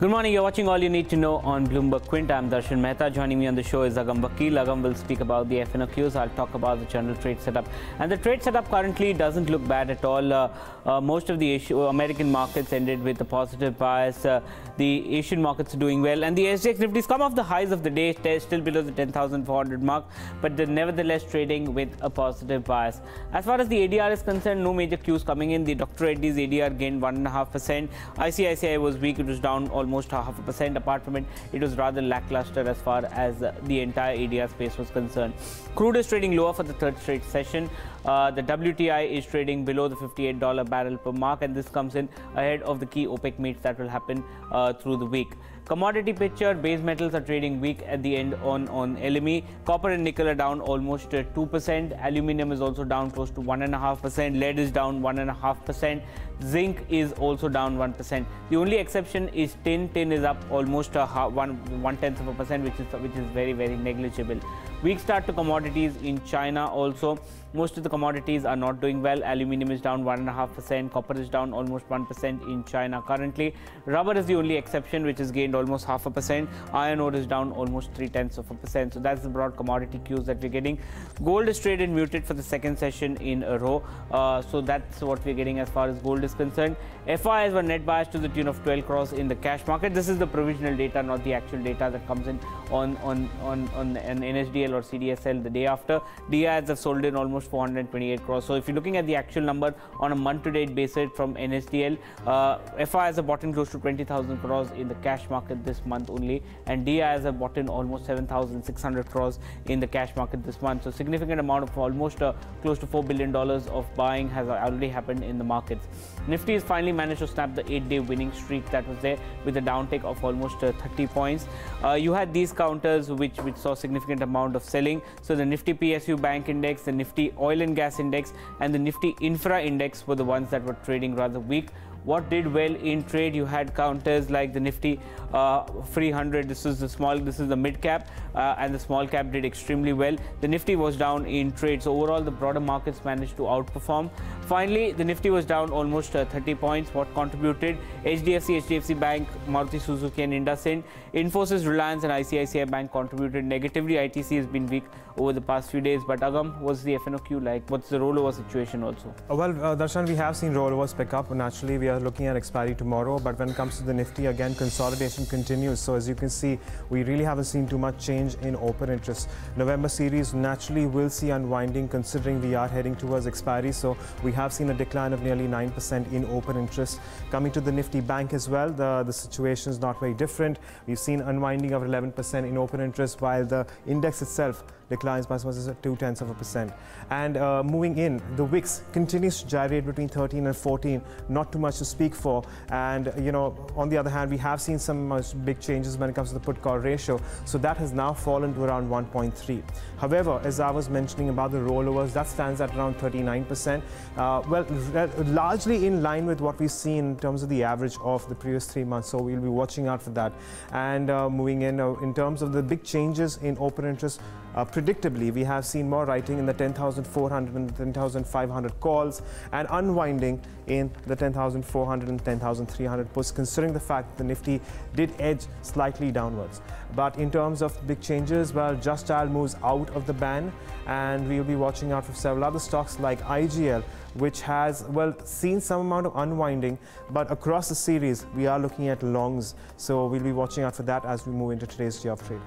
Good morning. You're watching All You Need to Know on Bloomberg Quint. I'm Darshan Mehta. Joining me on the show is Agam Vakil. Agam will speak about the FNOQs. I'll talk about the general trade setup. And the trade setup currently doesn't look bad at all. Most of the American markets ended with a positive bias. The Asian markets are doing well. And the SGX Nifty's come off the highs of the day, still below the 10,400 mark, but they're nevertheless trading with a positive bias. As far as the ADR is concerned, no major cues coming in. The Dr. Reddy's ADR gained 1.5%. ICICI was weak. It was down almost 0.5%. Apart from it, it was rather lackluster as far as the entire ADR space was concerned. Crude is trading lower for the third straight session. The WTI is trading below the $58 barrel per mark, and this comes in ahead of the key OPEC meets that will happen through the week. Commodity picture, base metals are trading weak at the end on LME. Copper and nickel are down almost 2%. Aluminium is also down close to 1.5%. Lead is down 1.5%. Zinc is also down 1%. The only exception is tin. Tin is up almost 0.1%, which is very, very negligible. Weak start to commodities in China also. Most of the commodities are not doing well. Aluminium is down 1.5%. Copper is down almost 1% in China currently. Rubber is the only exception, which has gained almost 0.5%. Iron ore is down almost 0.3%. So that's the broad commodity cues that we're getting. Gold is traded muted for the second session in a row. So that's what we're getting as far as gold is concerned. FIs were net biased to the tune of 12 crores in the cash market. This is the provisional data, not the actual data that comes in on an NSDL or CDSL the day after. DIs have sold in almost 428 crores. So if you're looking at the actual number on a month-to-date basis from NSDL, FIs have bought in close to 20,000 crores in the cash market this month only, and DIs have bought in almost 7,600 crores in the cash market this month. So significant amount of almost close to $4 billion of buying has already happened in the markets. Nifty has finally managed to snap the 8-day winning streak that was there with a downtick of almost 30 points. You had these counters which saw significant amount of selling. So the Nifty PSU Bank Index, the Nifty Oil and Gas Index, and the Nifty Infra Index were the ones that were trading rather weak. What did well in trade? You had counters like the Nifty Free 100. This is the mid cap, and the small cap did extremely well. The Nifty was down in trade. So overall, the broader markets managed to outperform. Finally, the Nifty was down almost 30 points. What contributed? HDFC Bank, Maruti Suzuki, and IndusInd. Infosys, Reliance, and ICICI Bank contributed negatively. ITC has been weak over the past few days. But Agam, what's the FNOQ like? What's the rollover situation also? Well, Darshan, we have seen rollovers pick up. Naturally, we are looking at expiry tomorrow, but when it comes to the Nifty, again, consolidation continues. So as you can see, we really haven't seen too much change in open interest. November series naturally will see unwinding, considering we are heading towards expiry. So we have seen a decline of nearly 9% in open interest. Coming to the Nifty Bank as well, the situation is not very different. We've seen unwinding of 11% in open interest, while the index itself declines by as much as 0.2%. And moving in, the VIX continues to gyrate between 13 and 14, not too much to speak for. And, you know, on the other hand, we have seen some big changes when it comes to the put-call ratio. So that has now fallen to around 1.3. However, as I was mentioning about the rollovers, that stands at around 39%. Well, largely in line with what we've seen in terms of the average of the previous 3 months. So we'll be watching out for that. And moving in terms of the big changes in open interest, predictably, we have seen more writing in the 10,400 and 10,500 calls, and unwinding in the 10,400 and 10,300 puts, considering the fact that the Nifty did edge slightly downwards. But in terms of big changes, well, Just Dial moves out of the ban, and we'll be watching out for several other stocks like IGL, which has, well, seen some amount of unwinding, but across the series, we are looking at longs. So we'll be watching out for that as we move into today's day of trade.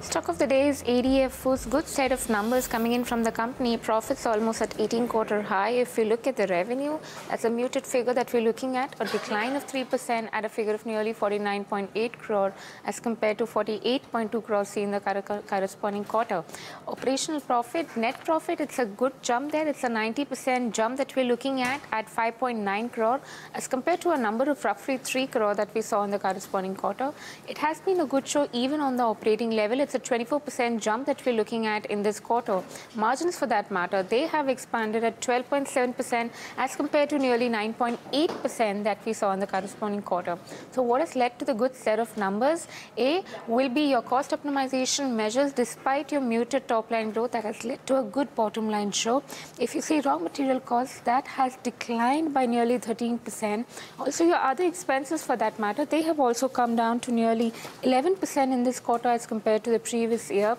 Stock of the day is ADF Foods. Good set of numbers coming in from the company. Profits almost at 18-quarter high. If you look at the revenue, that's a muted figure that we're looking at. A decline of 3% at a figure of nearly 49.8 crore as compared to 48.2 crores seen in the corresponding quarter. Operational profit, net profit, it's a good jump there. It's a 90% jump that we're looking at 5.9 crore as compared to a number of roughly 3 crore that we saw in the corresponding quarter. It has been a good show even on the operating level. It's a 24% jump that we're looking at in this quarter. Margins, for that matter, they have expanded at 12.7% as compared to nearly 9.8% that we saw in the corresponding quarter. So what has led to the good set of numbers? A will be your cost optimization measures despite your muted top line growth that has led to a good bottom line show. If you see raw material costs, that has declined by nearly 13%. Also, your other expenses, for that matter, they have also come down to nearly 11% in this quarter as compared to the previous year.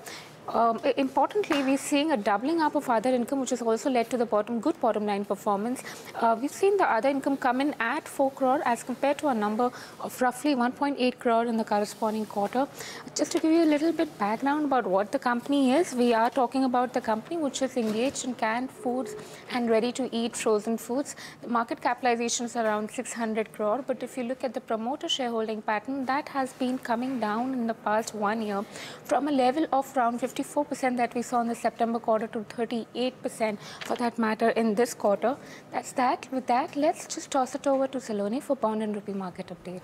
Importantly, we're seeing a doubling up of other income, which has also led to the good bottom line performance. We've seen the other income come in at 4 crore as compared to a number of roughly 1.8 crore in the corresponding quarter. Just to give you a little bit background about what the company is, we are talking about the company which is engaged in canned foods and ready-to-eat frozen foods. The market capitalization is around 600 crore, but if you look at the promoter shareholding pattern, that has been coming down in the past 1 year from a level of around 54% that we saw in the September quarter to 38% for that matter in this quarter. That's that. With that, let's just toss it over to Saloni for pound and rupee market update.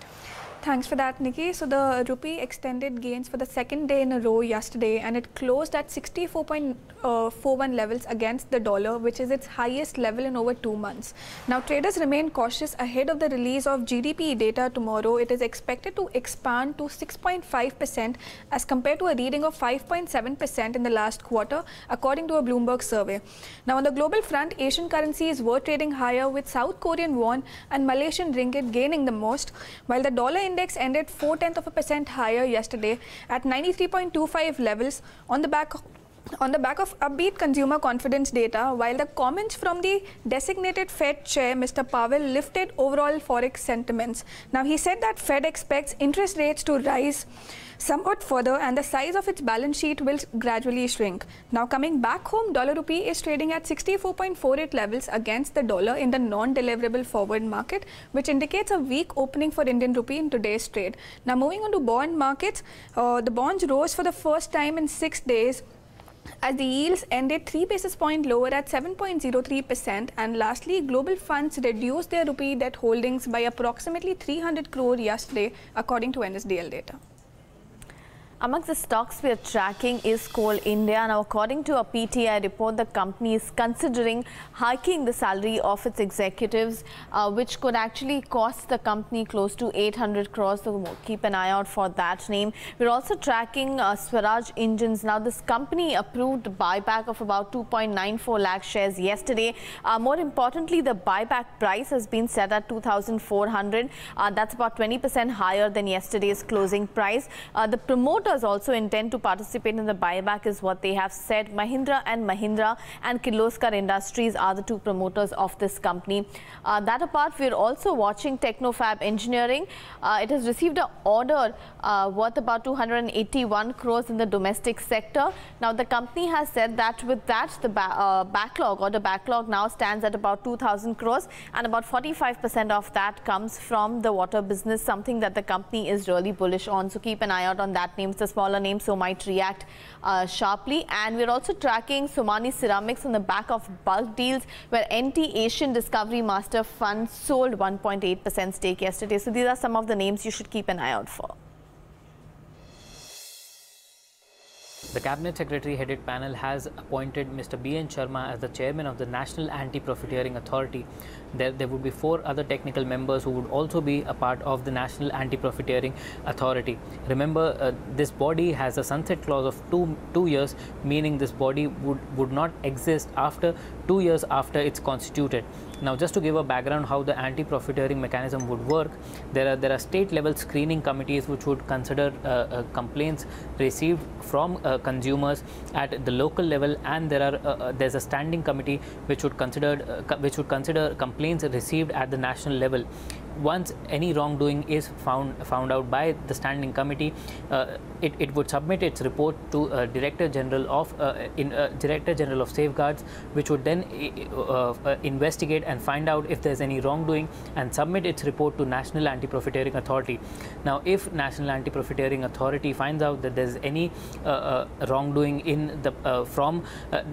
Thanks for that, Nikki. So the rupee extended gains for the second day in a row yesterday, and it closed at 64.41 levels against the dollar, which is its highest level in over 2 months. Now, traders remain cautious ahead of the release of GDP data tomorrow. It is expected to expand to 6.5% as compared to a reading of 5.7% in the last quarter, according to a Bloomberg survey. Now, on the global front, Asian currencies were trading higher, with South Korean won and Malaysian ringgit gaining the most, while the dollar index ended 0.4% higher yesterday at 93.25 levels on the back of upbeat consumer confidence data, while the comments from the designated Fed chair, Mr. Powell, lifted overall forex sentiments. Now, he said that Fed expects interest rates to rise somewhat further and the size of its balance sheet will gradually shrink. Now, coming back home, dollar rupee is trading at 64.48 levels against the dollar in the non-deliverable forward market, which indicates a weak opening for Indian rupee in today's trade. Now, moving on to bond markets, the bonds rose for the first time in 6 days as the yields ended 3 basis points lower at 7.03%. And lastly, global funds reduced their rupee debt holdings by approximately 300 crore yesterday, according to NSDL data. Amongst the stocks we are tracking is Coal India. Now, according to a PTI report, the company is considering hiking the salary of its executives, which could actually cost the company close to 800 crores. So keep an eye out for that name. We're also tracking Swaraj Engines. Now, this company approved buyback of about 2.94 lakh shares yesterday. More importantly, the buyback price has been set at 2,400. That's about 20% higher than yesterday's closing price. The promoters also intend to participate in the buyback, is what they have said. Mahindra and Mahindra and Kirloskar Industries are the two promoters of this company. That apart, we're also watching Technofab Engineering. It has received an order worth about 281 crores in the domestic sector. Now, the company has said that with that, the backlog now stands at about 2,000 crores, and about 45% of that comes from the water business, something that the company is really bullish on. So keep an eye out on that name. It's a smaller name, so might react sharply. And we're also tracking Somani Ceramics on the back of bulk deals, where NT Asian Discovery Master Fund sold 1.8% stake yesterday. So these are some of the names you should keep an eye out for. The Cabinet Secretary-headed panel has appointed Mr. B.N. Sharma as the chairman of the National Anti-Profiteering Authority. There would be 4 other technical members who would also be a part of the National Anti-Profiteering Authority. Remember, this body has a sunset clause of 2 years, meaning this body would not exist after 2 years after it's constituted. Now, just to give a background how the anti-profiteering mechanism would work, there are state-level screening committees which would consider complaints received from consumers at the local level, and there's a standing committee which would consider complaints received at the national level. Once any wrongdoing is found out by the standing committee, it would submit its report to Director General of Safeguards, which would then investigate and find out if there's any wrongdoing and submit its report to National Anti-Profiteering Authority. Now, if National Anti-Profiteering Authority finds out that there's any wrongdoing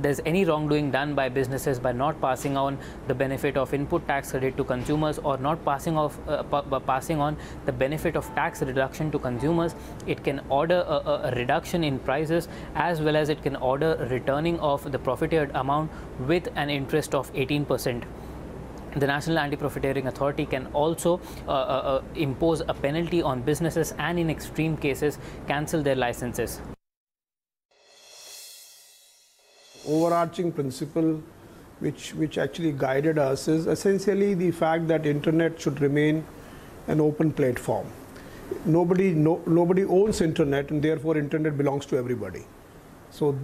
there's any wrongdoing done by businesses by not passing on the benefit of input tax credit to consumers, or not passing on of passing on the benefit of tax reduction to consumers. It can order a reduction in prices, as well as it can order returning of the profiteered amount with an interest of 18%. The National Anti-Profiteering Authority can also impose a penalty on businesses and in extreme cases cancel their licenses. Overarching principle which actually guided us is essentially the fact that internet should remain an open platform. Nobody owns internet, and therefore internet belongs to everybody. So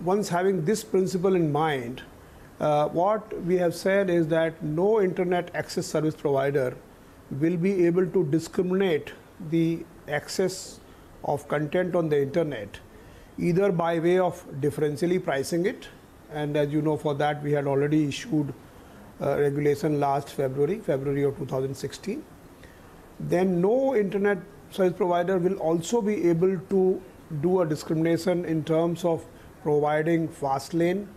once having this principle in mind, what we have said is that no internet access service provider will be able to discriminate the access of content on the internet, either by way of differentially pricing it, and as you know, for that we had already issued regulation last February of 2016. Then no internet service provider will also be able to do a discrimination in terms of providing fast lane,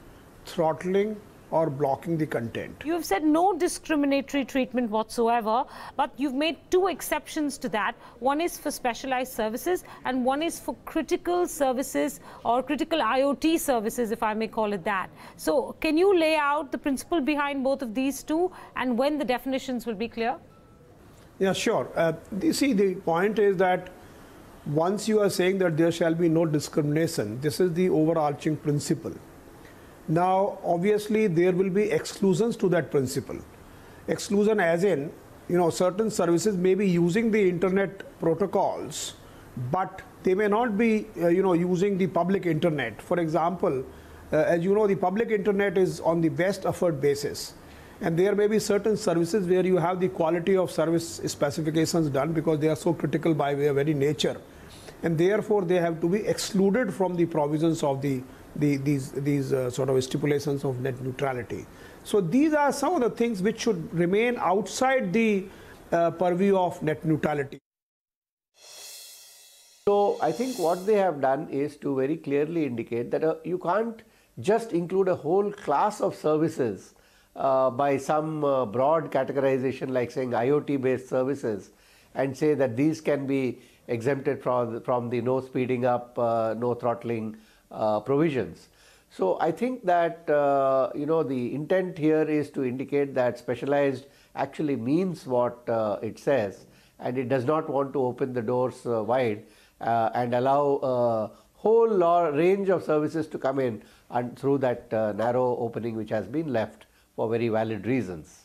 throttling, or blocking the content. You have said no discriminatory treatment whatsoever, but you've made two exceptions to that. One is for specialized services and one is for critical services or critical IoT services, if I may call it that. So can you lay out the principle behind both of these two and when the definitions will be clear? Yeah, sure. You see, the point is that once you are saying that there shall be no discrimination, this is the overarching principle. Now, obviously, there will be exclusions to that principle. Exclusion as in, certain services may be using the internet protocols, but they may not be, using the public internet. For example, as you know, the public internet is on the best effort basis. And there may be certain services where you have the quality of service specifications done because they are so critical by their very nature. And therefore, they have to be excluded from the provisions of these sort of stipulations of net neutrality. So these are some of the things which should remain outside the purview of net neutrality. So I think what they have done is to very clearly indicate that you can't just include a whole class of services by some broad categorization like saying IoT based services and say that these can be exempted from the no speeding up, no throttling provisions. So I think that the intent here is to indicate that specialized actually means what it says, and it does not want to open the doors wide and allow a whole range of services to come in and through that narrow opening which has been left for very valid reasons.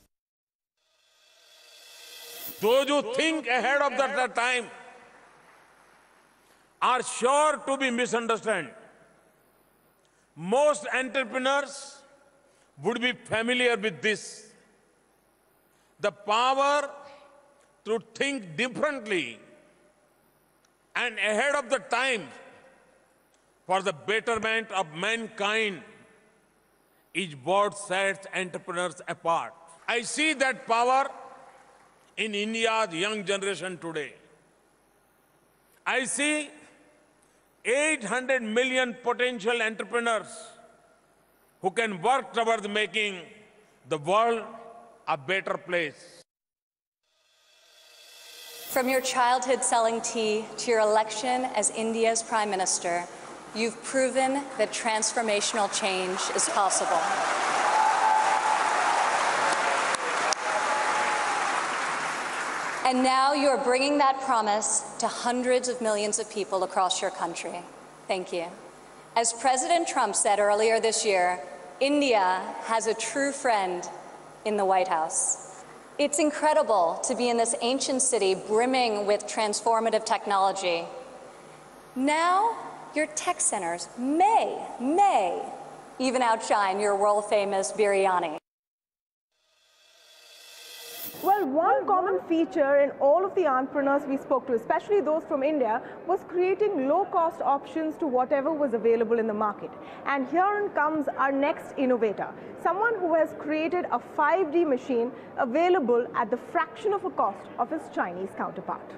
Those who think ahead of that time are sure to be misunderstood. Most entrepreneurs would be familiar with this. The power to think differently and ahead of the time for the betterment of mankind is what sets entrepreneurs apart. I see that power in India's young generation today. I see 800 million potential entrepreneurs who can work towards making the world a better place. From your childhood selling tea to your election as India's Prime Minister, you've proven that transformational change is possible. And now you're bringing that promise to hundreds of millions of people across your country. Thank you. As President Trump said earlier this year, India has a true friend in the White House. It's incredible to be in this ancient city brimming with transformative technology. Now, your tech centers may even outshine your world-famous biryani. Well, one common feature in all of the entrepreneurs we spoke to, especially those from India, was creating low-cost options to whatever was available in the market. And here comes our next innovator, someone who has created a 5D machine available at the fraction of a cost of his Chinese counterpart.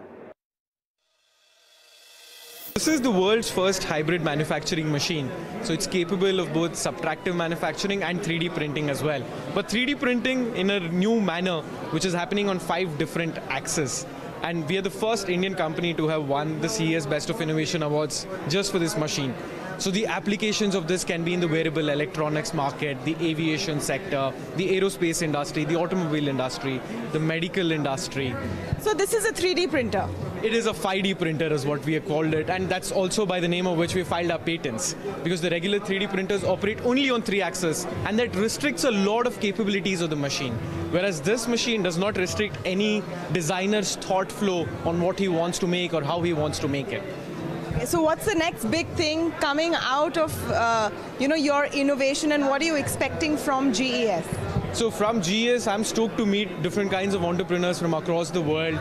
This is the world's first hybrid manufacturing machine. So it's capable of both subtractive manufacturing and 3D printing as well. But 3D printing in a new manner, which is happening on 5 different axes. And we are the first Indian company to have won the CES Best of Innovation Awards just for this machine. So the applications of this can be in the wearable electronics market, the aviation sector, the aerospace industry, the automobile industry, the medical industry. So this is a 3D printer? It is a 5D printer is what we have called it, and that's also by the name of which we filed our patents, because the regular 3D printers operate only on 3 axes, and that restricts a lot of capabilities of the machine. Whereas this machine does not restrict any designer's thought flow on what he wants to make or how he wants to make it. So what's the next big thing coming out of your innovation, and what are you expecting from GES? So from GES, I'm stoked to meet different kinds of entrepreneurs from across the world.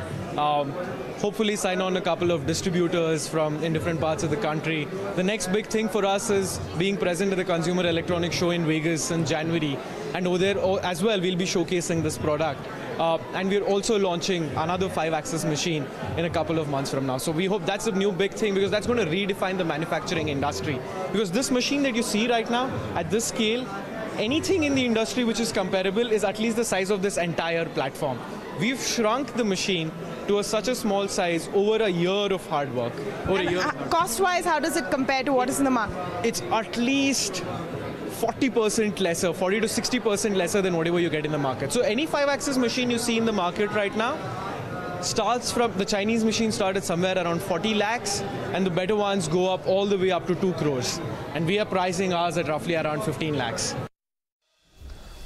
Hopefully sign on a couple of distributors in different parts of the country. The next big thing for us is being present at the Consumer Electronics Show in Vegas in January. And over there as well, we'll be showcasing this product. And we're also launching another 5-axis machine in a couple of months from now. So we hope that's a new big thing, because that's going to redefine the manufacturing industry. Because this machine that you see right now, at this scale, anything in the industry which is comparable is at least the size of this entire platform. We've shrunk the machine to such a small size over a year of hard work. Cost-wise, how does it compare to what is in the market? It's at least 40% lesser, 40 to 60% lesser than whatever you get in the market. So any 5-axis machine you see in the market right now starts from, the Chinese machine started somewhere around 40 lakhs, and the better ones go up all the way up to 2 crores. And we are pricing ours at roughly around 15 lakhs.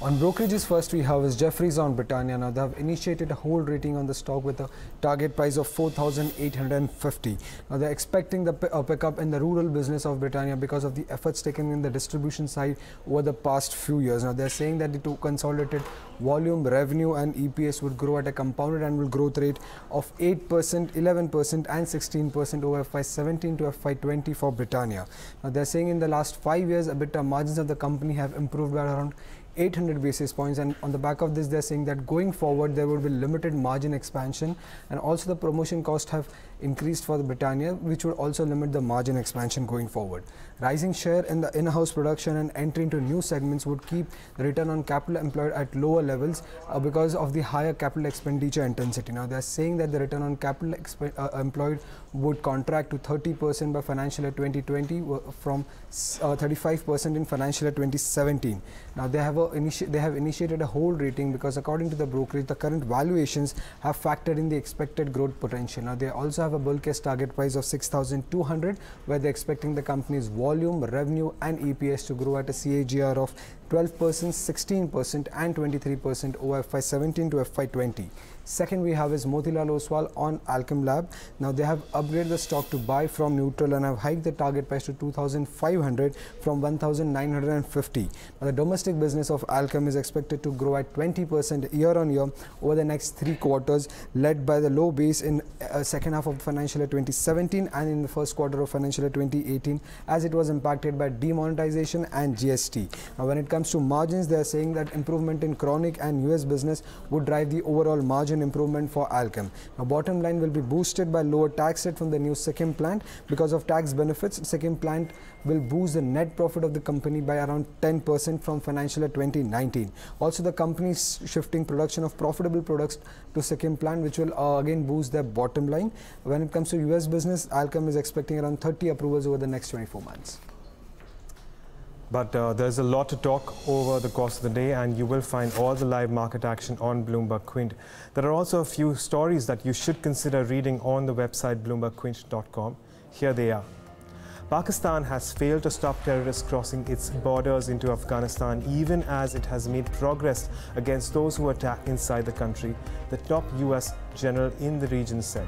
On brokerages, first we have is Jefferies on Britannia. Now they have initiated a hold rating on the stock with a target price of 4,850. Now they're expecting a pickup in the rural business of Britannia because of the efforts taken in the distribution side over the past few years. Now they're saying that the two consolidated volume, revenue and EPS would grow at a compounded annual growth rate of 8%, 11% and 16% over FY17 to FY20 for Britannia. Now they're saying in the last 5 years, EBITDA margins of the company have improved by around 800 basis points, and on the back of this they're saying that going forward there will be limited margin expansion, and also the promotion costs have increased for the Britannia, which would also limit the margin expansion going forward. Rising share in the in-house production and entry into new segments would keep the return on capital employed at lower levels because of the higher capital expenditure intensity. Now they are saying that the return on capital employed would contract to 30% by financial year 2020 from 35% in financial year 2017. Now they have initiated a hold rating because according to the brokerage, the current valuations have factored in the expected growth potential. Now they also have a bull case target price of 6,200, where they're expecting the company's volume, revenue and EPS to grow at a CAGR of 12%, 16% and 23% over FY17 to FY20. Second we have is Motilal Oswal on Alchem Lab. Now they have upgraded the stock to buy from neutral and have hiked the target price to 2,500 from 1,950. Now the domestic business of Alchem is expected to grow at 20% year on year over the next 3 quarters, led by the low base in second half of financial year 2017 and in the first quarter of financial year 2018, as it was impacted by demonetization and GST. Now when it comes to margins, they are saying that improvement in chronic and US business would drive the overall margin improvement for Alchem. Now bottom line will be boosted by lower tax rate from the new Sikkim plant. Because of tax benefits, Sikkim plant will boost the net profit of the company by around 10% from financial year 2019. Also the company is shifting production of profitable products to Sikkim plant, which will again boost their bottom line. When it comes to US business, Alchem is expecting around 30 approvals over the next 24 months. But there's a lot to talk over the course of the day, and you will find all the live market action on Bloomberg Quint. There are also a few stories that you should consider reading on the website bloombergquint.com. Here they are. Pakistan has failed to stop terrorists crossing its borders into Afghanistan, even as it has made progress against those who attack inside the country, the top US general in the region said.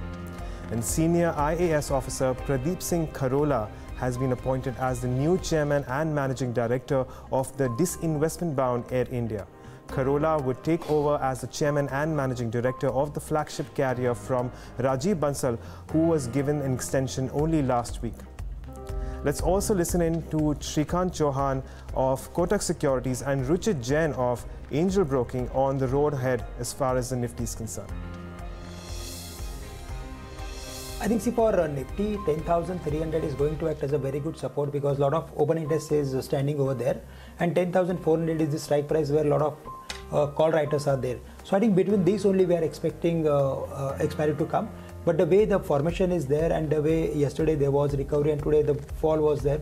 And senior IAS officer Pradeep Singh Kharola has been appointed as the new chairman and managing director of the disinvestment-bound Air India. Kharola would take over as the chairman and managing director of the flagship carrier from Rajiv Bansal, who was given an extension only last week. Let's also listen in to Shrikant Chauhan of Kotak Securities and Ruchit Jain of Angel Broking on the road ahead as far as the Nifty is concerned. I think, see, for Nifty, 10,300 is going to act as a very good support because a lot of open interest is standing over there, and 10,400 is the strike price where a lot of call writers are there. So I think between these only we are expecting expiry to come. But the way the formation is there and the way yesterday there was recovery and today the fall was there,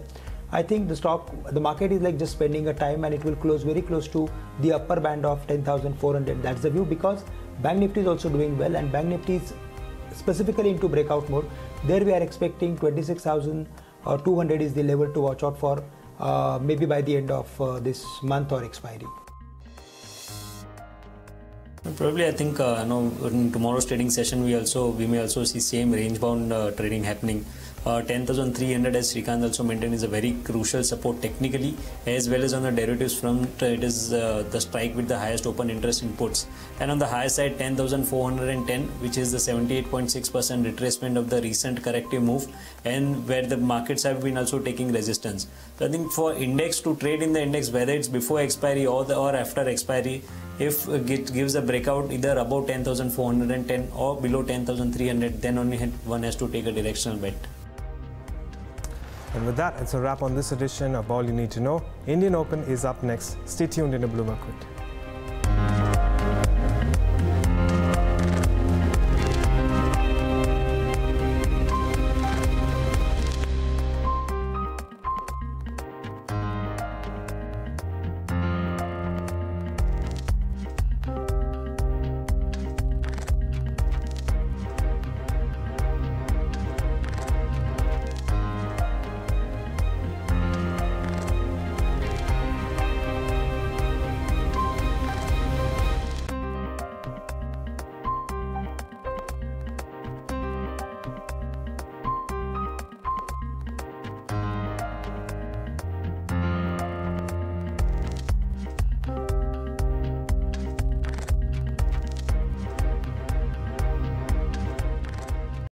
I think the market is like just spending a time and it will close very close to the upper band of 10,400. That's the view because Bank Nifty is also doing well and Bank Nifty is specifically into breakout mode. There we are expecting 26,200 is the level to watch out for maybe by the end of this month or expiry. Probably, I think in tomorrow's trading session we may also see same range bound trading happening. 10,300, as Srikanth also maintained, is a very crucial support technically as well as on the derivatives front. It is the strike with the highest open interest inputs, and on the higher side 10,410, which is the 78.6% retracement of the recent corrective move, and where the markets have been also taking resistance. So I think for index to trade in the index, whether it's before expiry or after expiry, if it gives a breakout either above 10,410 or below 10,300, then only one has to take a directional bet. And with that, it's a wrap on this edition of All You Need to Know. Indian Open is up next. Stay tuned in a Bloomberg Quint.